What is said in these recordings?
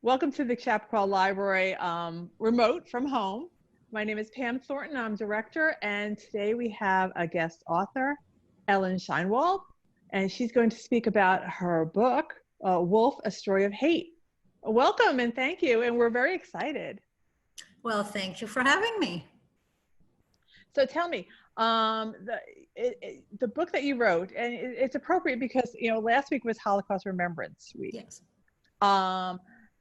Welcome to the Chappaqua Library, remote from home. My name is Pam Thornton. I'm director, and today we have a guest author, Ellen Scheinwald, and she's going to speak about her book, Wolf, A Story of Hate. Welcome and thank you, and we're very excited. Well, thank you for having me. So tell me, the book that you wrote, and it's appropriate because, last week was Holocaust Remembrance Week. Yes.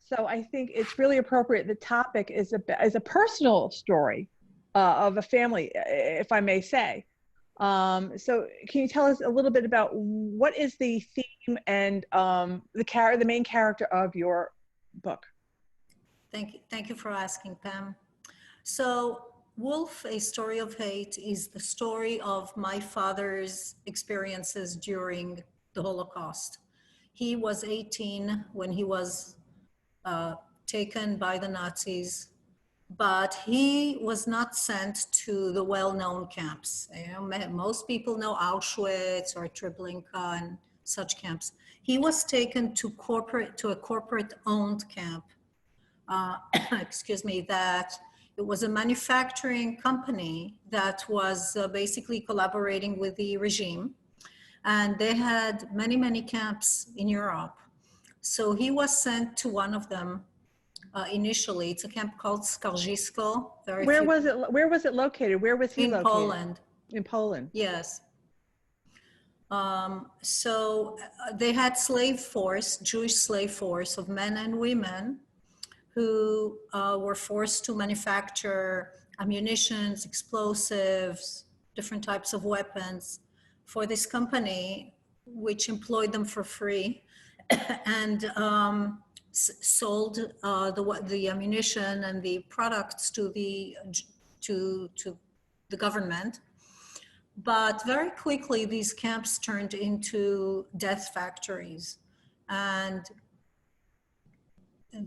So I think it's really appropriate. The topic is a personal story of a family, if I may say. So can you tell us a little bit about what is the theme and the main character of your book? Thank you for asking, Pam. So Wolf, A Story of Hate is the story of my father's experiences during the Holocaust. He was 18 when he was taken by the Nazis, but he was not sent to the well-known camps. Most people know Auschwitz or Treblinka and such camps. He was taken to a corporate-owned camp. That it was a manufacturing company that was basically collaborating with the regime, and they had many camps in Europe. So he was sent to one of them initially. It's a camp called Skarżysko. Where was it located? Where was he located? In Poland. In Poland. Yes. So they had Jewish slave force of men and women who were forced to manufacture ammunitions, explosives, different types of weapons for this company, which employed them for free and sold the ammunition and the products to the government. But very quickly, these camps turned into death factories. And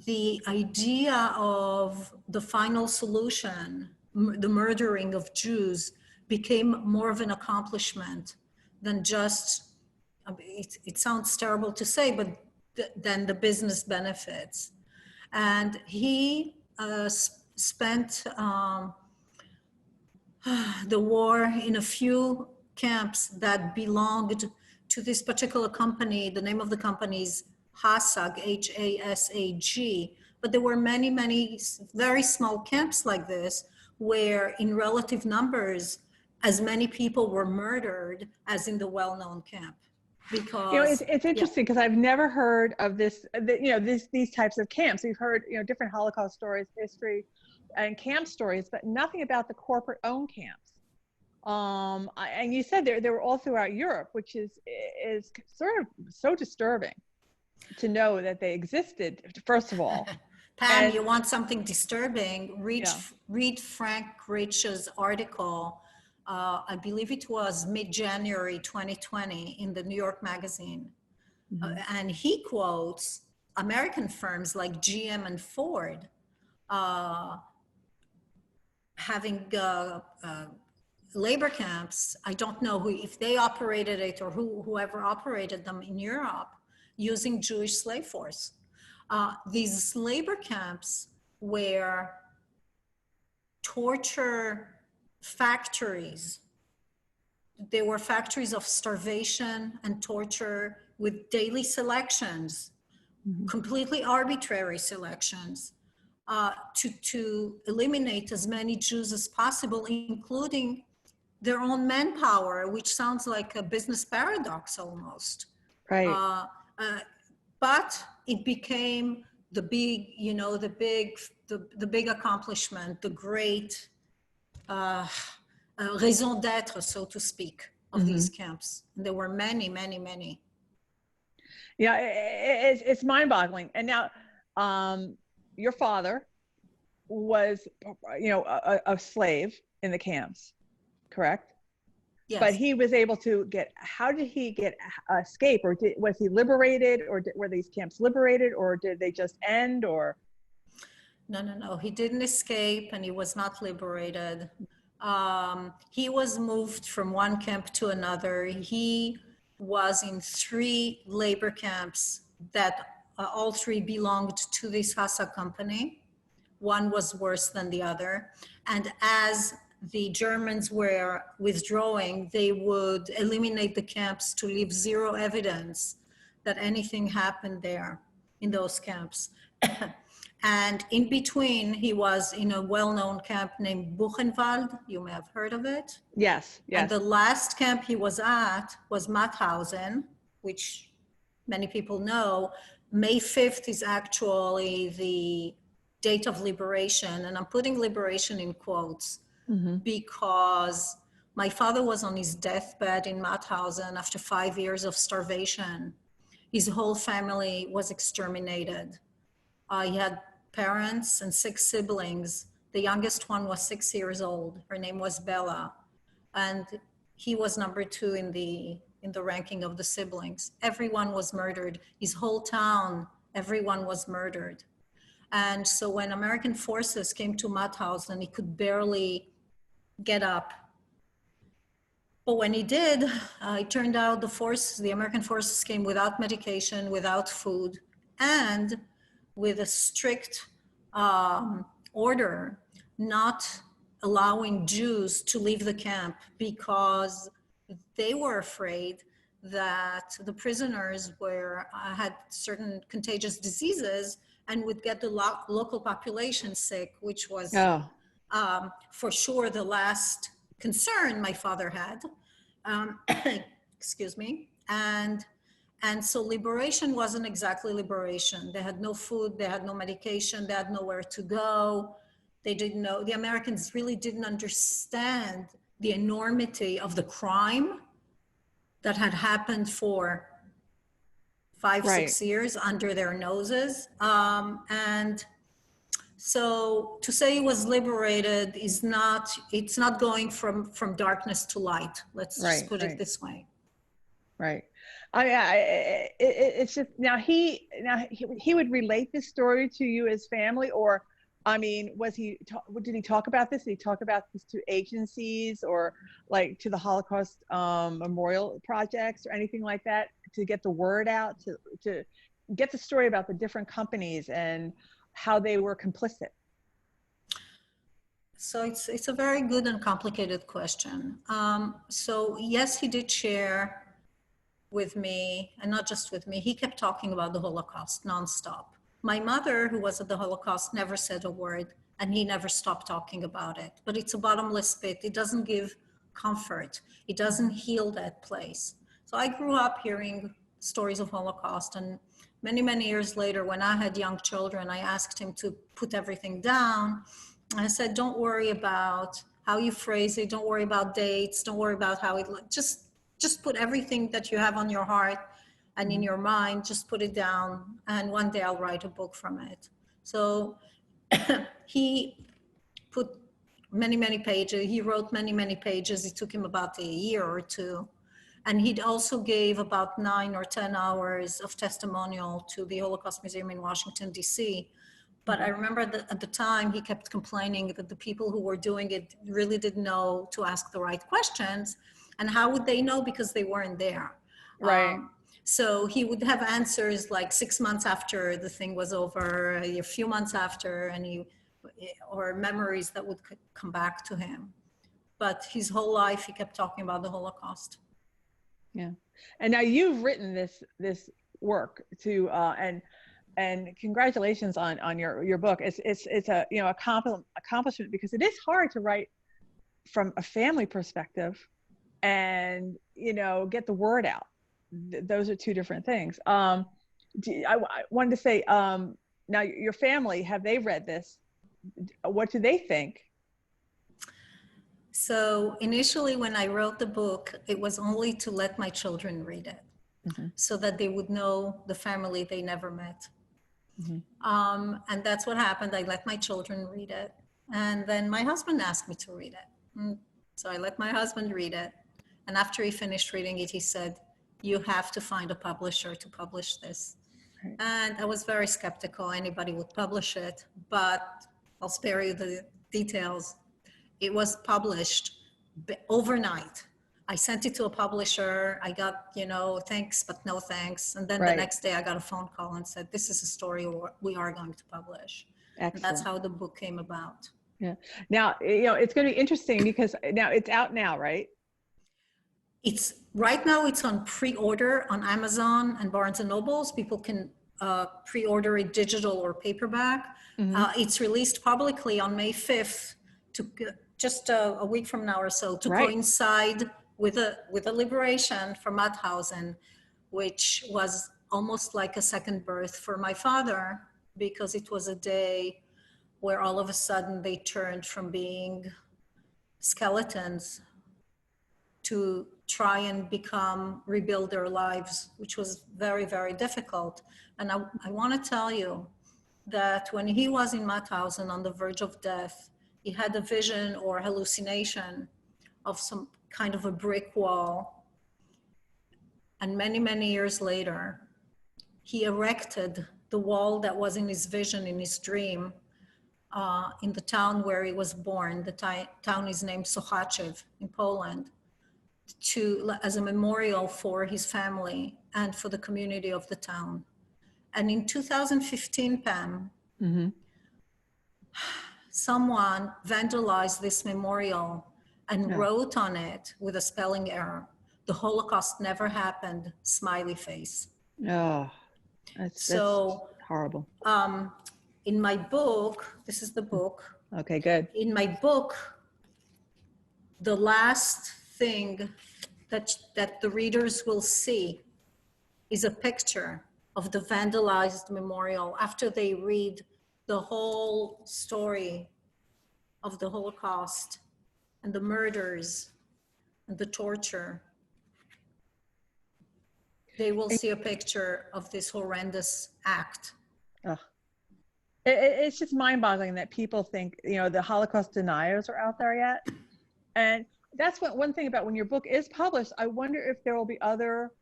the idea of the final solution, the murdering of Jews, became more of an accomplishment than just, it sounds terrible to say, but than the business benefits. And he spent the war in a few camps that belonged to this particular company. The name of the company is HASAG, H-A-S-A-G, but there were many very small camps like this where in relative numbers, as many people were murdered as in the well-known camp. Because it's interesting because I've never heard of this, these types of camps. We've heard, different Holocaust stories, history, and camp stories, but nothing about the corporate-owned camps. And you said they were all throughout Europe, which is sort of so disturbing to know that they existed, first of all. Pam, you want something disturbing? Read Frank Rich's article. I believe it was mid-January 2020 in the New York Magazine. Mm-hmm. And he quotes American firms like GM and Ford having labor camps. I don't know if they operated it or whoever operated them in Europe using Jewish slave force. These labor camps were torture factories. They were factories of starvation and torture with daily selections, mm-hmm. completely arbitrary selections, to eliminate as many Jews as possible, including their own manpower, which sounds like a business paradox almost. Right. But it became the big accomplishment, the great raison d'être, so to speak, of mm-hmm. these camps. There were many. Yeah, it's mind-boggling. And now, your father was, a slave in the camps, correct? Yes. But he was able to how did he escape, or was he liberated, or were these camps liberated, or did they just end, or? No, he didn't escape and he was not liberated. He was moved from one camp to another. He was in 3 labor camps that all three belonged to this Hassa company. One was worse than the other. And as the Germans were withdrawing, they would eliminate the camps to leave zero evidence that anything happened there in those camps. And in between, he was in a well-known camp named Buchenwald. You may have heard of it. Yes, yes. And the last camp he was at was Mauthausen, which many people know. May 5th is actually the date of liberation. And I'm putting liberation in quotes because my father was on his deathbed in Mauthausen after 5 years of starvation. His whole family was exterminated. He had parents and 6 siblings. The youngest one was 6 years old. Her name was Bella. And he was number 2 in the ranking of the siblings. Everyone was murdered. His whole town, everyone was murdered. And so when American forces came to Mauthausen, he could barely get up. But when he did, it turned out the American forces came without medication, without food, and with a strict order not allowing Jews to leave the camp because they were afraid that the prisoners had certain contagious diseases and would get the local population sick, which was for sure the last concern my father had. Excuse me. And so liberation wasn't exactly liberation. They had no food, they had no medication, they had nowhere to go. They didn't know, the Americans really didn't understand the enormity of the crime that had happened for 5-6 years under their noses. And so to say it was liberated is it's not going from darkness to light. Let's just put it this way. Right. It's just he would relate this story to you as family, or I mean, did he talk about this? Did he talk about this to agencies or like to the Holocaust memorial projects or anything like that to get the word out, to get the story about the different companies and how they were complicit? So it's a very good and complicated question. So yes, he did share with me, and not just with me, he kept talking about the Holocaust nonstop. My mother, who was at the Holocaust, never said a word, and he never stopped talking about it. But it's a bottomless pit. It doesn't give comfort. It doesn't heal that place. So I grew up hearing stories of Holocaust, and many, many years later, when I had young children, I asked him to put everything down. I said, don't worry about how you phrase it. Don't worry about dates. Don't worry about how it looks. Just put everything that you have on your heart and in your mind, just put it down. And one day I'll write a book from it. So he put many, many pages. He wrote many, many pages. It took him about a year or two. And he also gave about 9 or 10 hours of testimonial to the Holocaust Museum in Washington, D.C. But I remember that at the time he kept complaining that the people who were doing it really didn't know to ask the right questions. And how would they know? Because they weren't there. Right. So he would have answers like 6 months after the thing was over, a few months after, or memories that would come back to him. But his whole life, he kept talking about the Holocaust. Yeah. And now you've written this work to, and congratulations on your book. It's a accomplishment, because it is hard to write from a family perspective and get the word out. Those are two different things. I wanted to say, now your family, have they read this? What do they think? So initially when I wrote the book, it was only to let my children read it, so that they would know the family they never met. And that's what happened. I let my children read it. And then my husband asked me to read it. So I let my husband read it. And after he finished reading it, he said, you have to find a publisher to publish this. Right. And I was very skeptical anybody would publish it, but I'll spare you the details. It was published overnight I sent it to a publisher. I got, thanks, but no thanks. And then the Right. next day I got a phone call and said, this is a story we are going to publish. Excellent. And that's how the book came about. Yeah. Now, it's going to be interesting because now it's out now, right? Right now it's on pre-order on Amazon and Barnes and Nobles. People can pre-order it digital or paperback. It's released publicly on May 5th, just a week from now or so, to coincide with a liberation for Mauthausen, which was almost like a second birth for my father, because it was a day where all of a sudden they turned from being skeletons to try and rebuild their lives, which was very, very difficult. And I want to tell you that when he was in Mauthausen on the verge of death, he had a vision or hallucination of some kind of a brick wall. And many, many years later, he erected the wall that was in his vision, in his dream, in the town where he was born. The town is named Sochachev in Poland, as a memorial for his family and for the community of the town. And in 2015, Pam, someone vandalized this memorial and wrote on it with a spelling error, "The Holocaust never happened, smiley face." Oh, that's horrible. In my book, this is the book. Okay, good. In my book, the last thing that the readers will see is a picture of the vandalized memorial after they read the whole story of the Holocaust and the murders and the torture. They will see a picture of this horrendous act. It's just mind-boggling that people think, the Holocaust deniers are out there yet. And that's one thing about when your book is published, I wonder if there will be other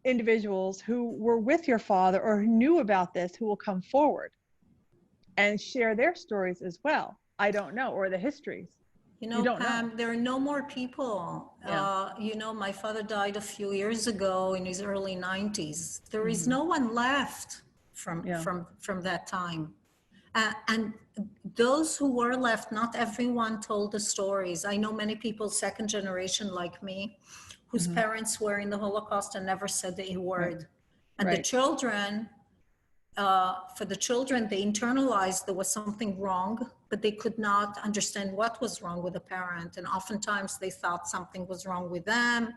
individuals who were with your father or who knew about this who will come forward and share their stories as well. I don't know, or the histories. Pam, there are no more people. My father died a few years ago in his early 90s. There is no one left from that time. And those who were left, not everyone told the stories. I know many people, second generation like me, whose parents were in the Holocaust and never said a word. And the children, for the children, they internalized there was something wrong, but they could not understand what was wrong with the parent. And oftentimes they thought something was wrong with them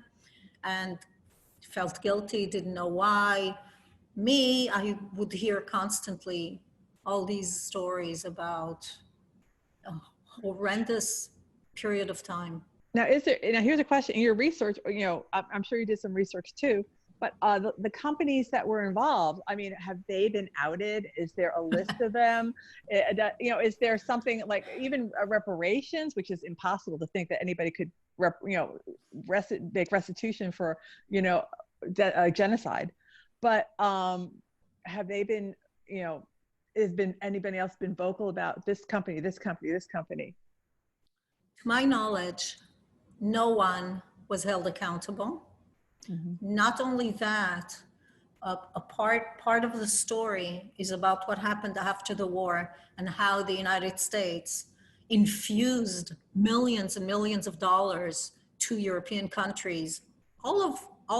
and felt guilty, didn't know why. Me, I would hear constantly all these stories about a horrendous period of time. Now, here's a question. In your research, I'm sure you did some research too, but the companies that were involved, have they been outed? Is there a list of them? Is there something like even reparations, which is impossible to think that anybody could, make restitution for, genocide. But have they been, has anybody else been vocal about this company, this company, this company? To my knowledge, no one was held accountable. Not only that, a part of the story is about what happened after the war and how the United States infused millions and millions of dollars to European countries, all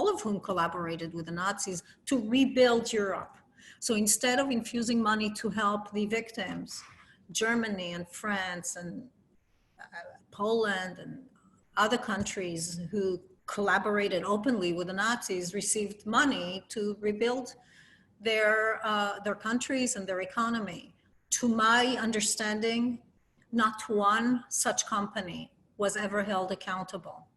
of whom collaborated with the Nazis to rebuild Europe. So instead of infusing money to help the victims, Germany and France and Poland and other countries who collaborated openly with the Nazis received money to rebuild their countries and their economy. To my understanding, not one such company was ever held accountable.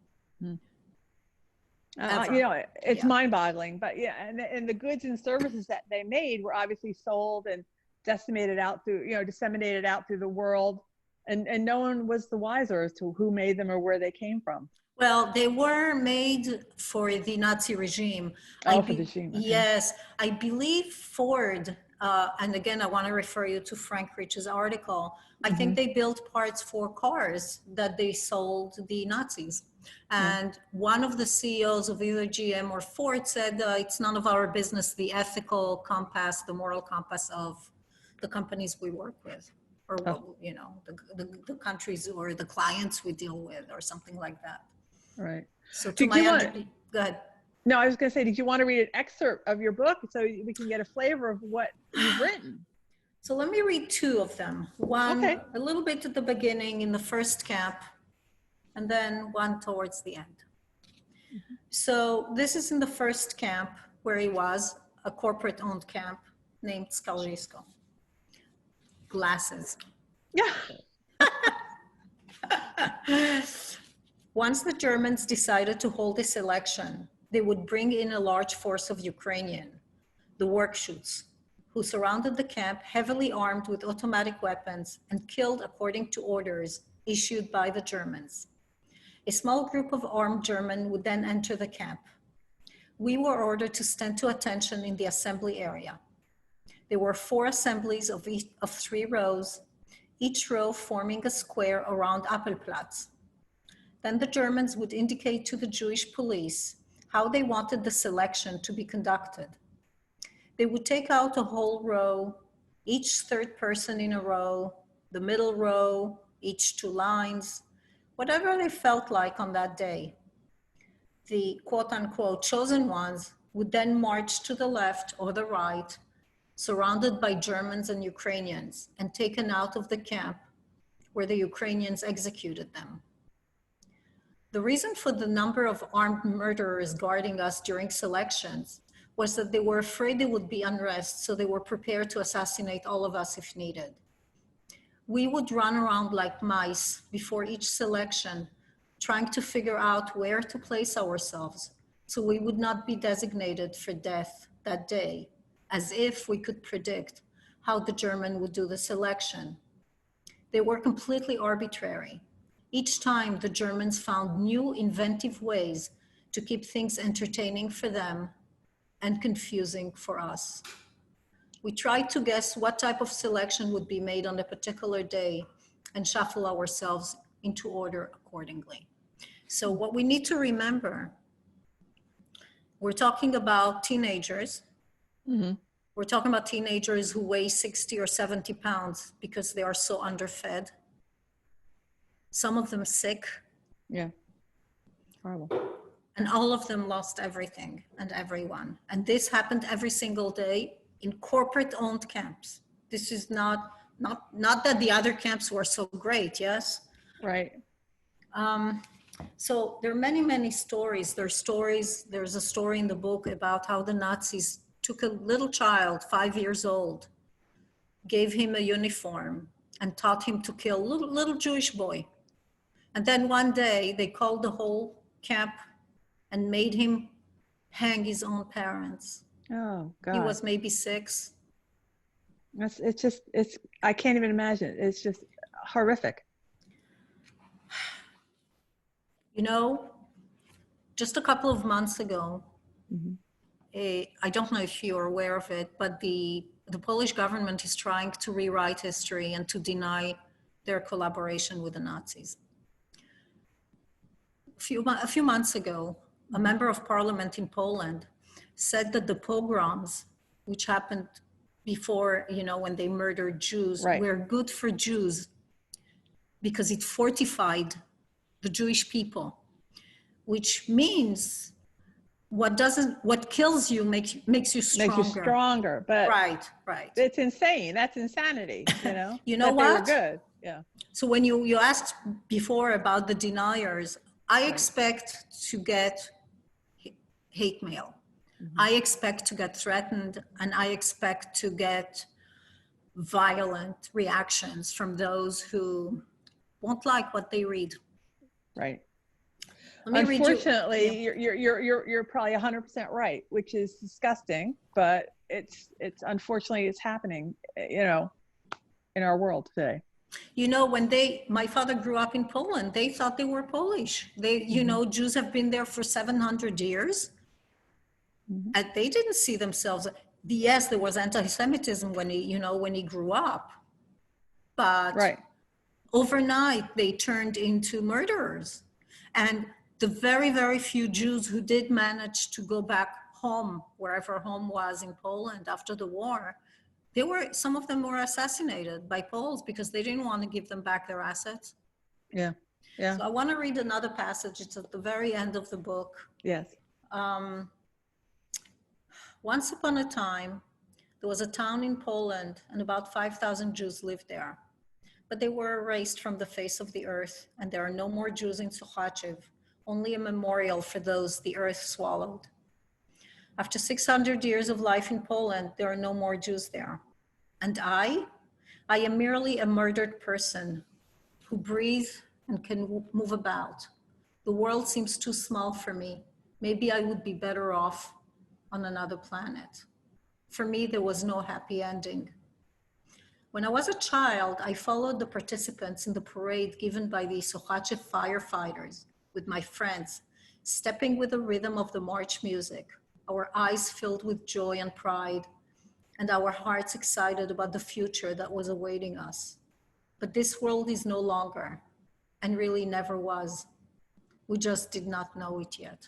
It's mind-boggling, but and the goods and services that they made were obviously sold and disseminated out through the world, and no one was the wiser as to who made them or where they came from. Well, they were made for the Nazi regime. For the regime. Okay. Yes, I believe Ford and again, I want to refer you to Frank Rich's article. I think they built parts for cars that they sold the Nazis. And one of the CEOs of either GM or Ford said, it's none of our business, the ethical compass, the moral compass of the companies we work with, or you know, the countries or the clients we deal with, or something like that. Right. So to my go ahead. No, I was going to say, did you want to read an excerpt of your book so we can get a flavor of what you've written? So let me read two of them. One, a little bit at the beginning in the first camp, and then one towards the end. So this is in the first camp where he was, a corporate-owned camp named Skalrisko. Glasses. Yeah. Once the Germans decided to hold this election, they would bring in a large force of Ukrainian, the workshoots, who surrounded the camp heavily armed with automatic weapons and killed according to orders issued by the Germans. A small group of armed Germans would then enter the camp. We were ordered to stand to attention in the assembly area. There were 4 assemblies of 3 rows, each row forming a square around Appelplatz. Then the Germans would indicate to the Jewish police how they wanted the selection to be conducted. They would take out a whole row, each third person in a row, the middle row, each 2 lines, whatever they felt like on that day. The quote unquote chosen ones would then march to the left or the right, surrounded by Germans and Ukrainians, and taken out of the camp where the Ukrainians executed them. The reason for the number of armed murderers guarding us during selections was that they were afraid there would be unrest, so they were prepared to assassinate all of us if needed. We would run around like mice before each selection, trying to figure out where to place ourselves so we would not be designated for death that day, as if we could predict how the German would do the selection. They were completely arbitrary. Each time the Germans found new inventive ways to keep things entertaining for them and confusing for us. We tried to guess what type of selection would be made on a particular day and shuffle ourselves into order accordingly. So what we need to remember, we're talking about teenagers. We're talking about teenagers who weigh 60 or 70 pounds because they are so underfed. Some of them sick. Yeah. Horrible. And all of them lost everything and everyone. And this happened every single day in corporate-owned camps. This is not that the other camps were so great, yes? Right. So there are many, many stories. There's a story in the book about how the Nazis took a little child, 5 years old, gave him a uniform and taught him to kill little Jewish boy. And then one day they called the whole camp and made him hang his own parents. Oh, God. He was maybe 6. I can't even imagine. It's just horrific. You know, just a couple of months ago, I don't know if you're aware of it, but the Polish government is trying to rewrite history and to deny their collaboration with the Nazis. A few months ago, a member of parliament in Poland said that the pogroms, which happened before, you know, when they murdered Jews, were good for Jews because it fortified the Jewish people, which means what kills you makes you stronger. Makes you stronger, but right. It's insane. That's insanity, you know. You know what? They were good. Yeah. So when you asked before about the deniers, I expect to get hate mail. I expect to get threatened, and I expect to get violent reactions from those who won't like what they read. Right. Unfortunately, you're probably 100% right, which is disgusting, but it's unfortunately it's happening, you know, in our world today. You know, when my father grew up in Poland, they thought they were Polish. You know, Jews have been there for 700 years. And they didn't see themselves. yes, there was anti-Semitism when he grew up, but Right. overnight they turned into murderers. And the very, very few Jews who did manage to go back home, wherever home was in Poland after the war, some of them were assassinated by Poles because they didn't want to give them back their assets. Yeah. Yeah. So I want to read another passage. It's at the very end of the book. Yes. Once upon a time, there was a town in Poland, and about 5,000 Jews lived there. But they were erased from the face of the earth, and there are no more Jews in Sochachev, only a memorial for those the earth swallowed. After 600 years of life in Poland, there are no more Jews there. And I am merely a murdered person who breathes and can move about. The world seems too small for me. Maybe I would be better off on another planet. For me, there was no happy ending. When I was a child, I followed the participants in the parade given by the Sochachev firefighters with my friends, stepping with the rhythm of the march music, our eyes filled with joy and pride, and our hearts excited about the future that was awaiting us. But this world is no longer, and really never was. We just did not know it yet.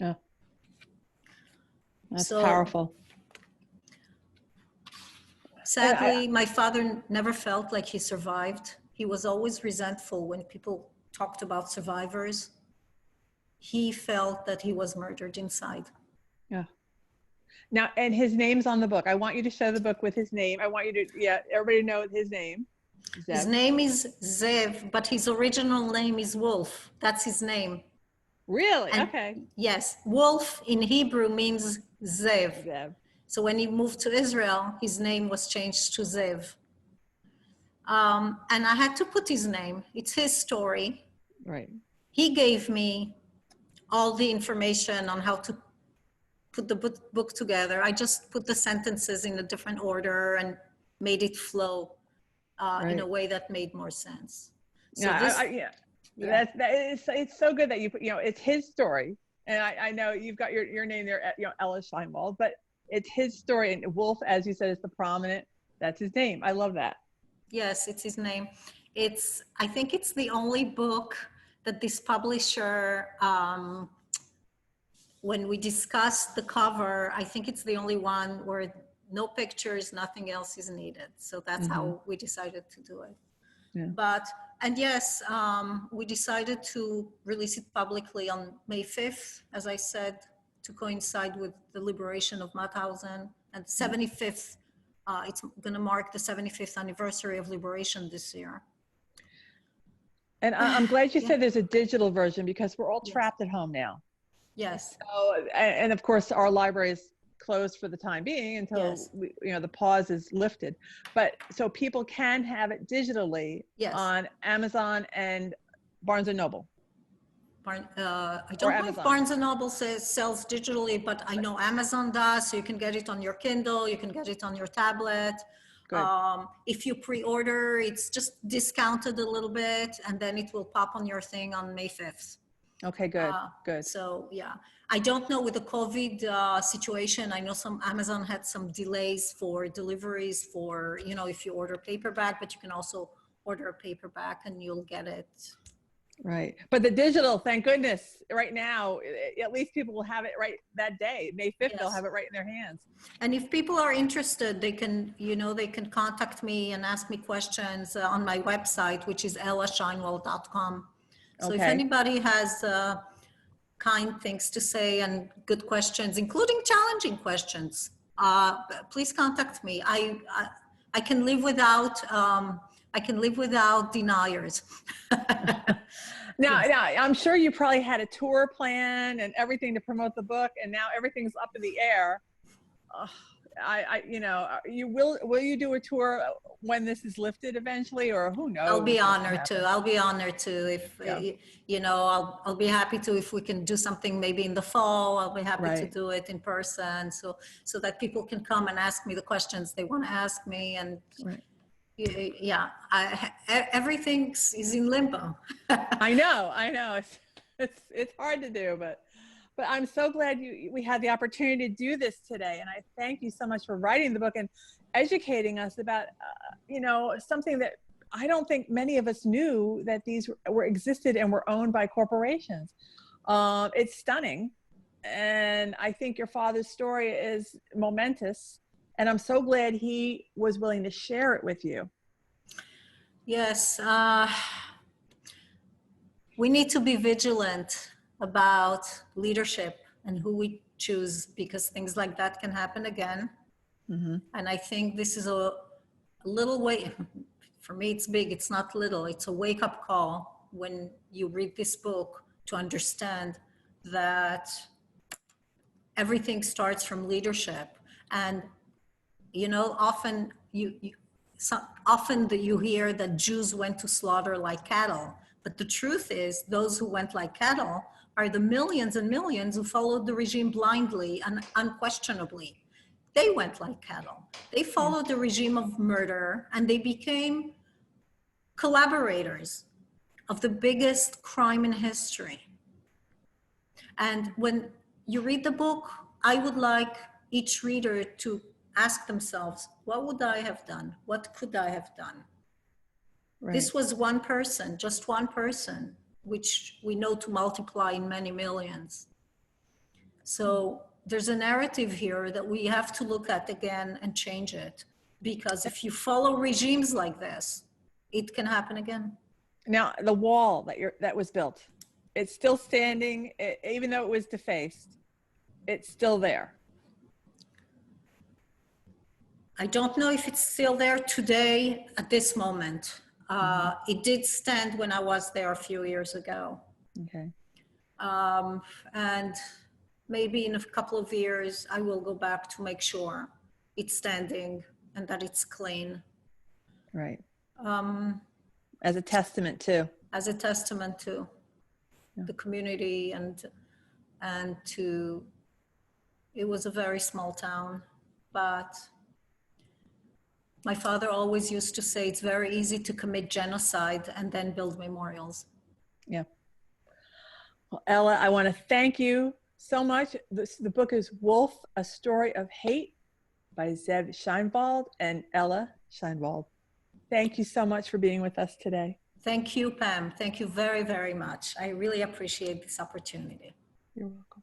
Yeah. That's So, powerful. Sadly, my father never felt like he survived. He was always resentful when people talked about survivors. He felt that he was murdered inside. Yeah. Now, and his name's on the book. I want you to show the book with his name. I want you to, everybody know his name. Zev. His name is Zev, but his original name is Wolf. That's his name. Really? And okay. Yes. Wolf in Hebrew means Zev. Zev. So when he moved to Israel, his name was changed to Zev. And I had to put his name. It's his story. Right. He gave me all the information on how to put the book together. I just put the sentences in a different order and made it flow in a way that made more sense. So it's so good that you put, it's his story. And I know you've got your name there, Ella Scheinwald, but it's his story. And Wolf, as you said, is the prominent, that's his name. I love that. Yes, it's his name. I think it's the only book that this publisher, when we discussed the cover, I think it's the only one where no pictures, nothing else is needed. So that's how we decided to do it. Yeah. And yes, we decided to release it publicly on May 5th, as I said, to coincide with the liberation of Mauthausen, and 75th, it's going to mark the 75th anniversary of liberation this year. And I'm glad you said there's a digital version, because we're all trapped at home now. Yes. So, and of course, our library is closed for the time being until the pause is lifted. But so people can have it digitally on Amazon and Barnes and Noble. I don't know if Barnes and Noble sells digitally, but I know Amazon does. So you can get it on your Kindle, you can get it on your tablet. If you pre-order, it's just discounted a little bit, and then it will pop on your thing on May 5th. Okay, good, good. So yeah, I don't know with the COVID situation. I know Amazon had some delays for deliveries for, if you order paperback, but you can also order a paperback and you'll get it. Right. But the digital, thank goodness, right now, at least people will have it right that day. May 5th, they'll have it right in their hands. And if people are interested, they can, they can contact me and ask me questions on my website, which is ellascheinwald.com. So if anybody has kind things to say and good questions, including challenging questions, please contact me. I can live without deniers. Now, I'm sure you probably had a tour plan and everything to promote the book, and now everything's up in the air. Will you do a tour when this is lifted eventually, or who knows? I'll be honored to. I'll be honored to. If I'll be happy to if we can do something maybe in the fall. I'll be happy to do it in person, so that people can come and ask me the questions they want to ask me. And everything is in limbo. I know. It's hard to do, but But I'm so glad we had the opportunity to do this today. And I thank you so much for writing the book and educating us about, something that I don't think many of us knew, that these were existed and were owned by corporations. It's stunning. And I think your father's story is momentous. And I'm so glad he was willing to share it with you. Yes, we need to be vigilant about leadership and who we choose, because things like that can happen again. Mm-hmm. And I think this is a little way, for me it's big, it's not little, it's a wake-up call when you read this book to understand that everything starts from leadership. And often you hear that Jews went to slaughter like cattle, but the truth is those who went like cattle are the millions and millions who followed the regime blindly and unquestionably. They went like cattle. They followed the regime of murder, and they became collaborators of the biggest crime in history. And when you read the book, I would like each reader to ask themselves, what would I have done? What could I have done? Right. This was one person, just one person, which we know to multiply in many millions. So there's a narrative here that we have to look at again and change it, because if you follow regimes like this, it can happen again. Now, the wall that was built, it's still standing, even though it was defaced, it's still there. I don't know if it's still there today at this moment. It did stand when I was there a few years ago. Okay. And maybe in a couple of years, I will go back to make sure it's standing and that it's clean. Right. As a testament to. As a testament to the community and to, it was a very small town, but my father always used to say it's very easy to commit genocide and then build memorials. Yeah. Well, Ella, I want to thank you so much. The book is Wolf, A Story of Hate by Zev Scheinwald and Ella Scheinwald. Thank you so much for being with us today. Thank you, Pam. Thank you very, very much. I really appreciate this opportunity. You're welcome.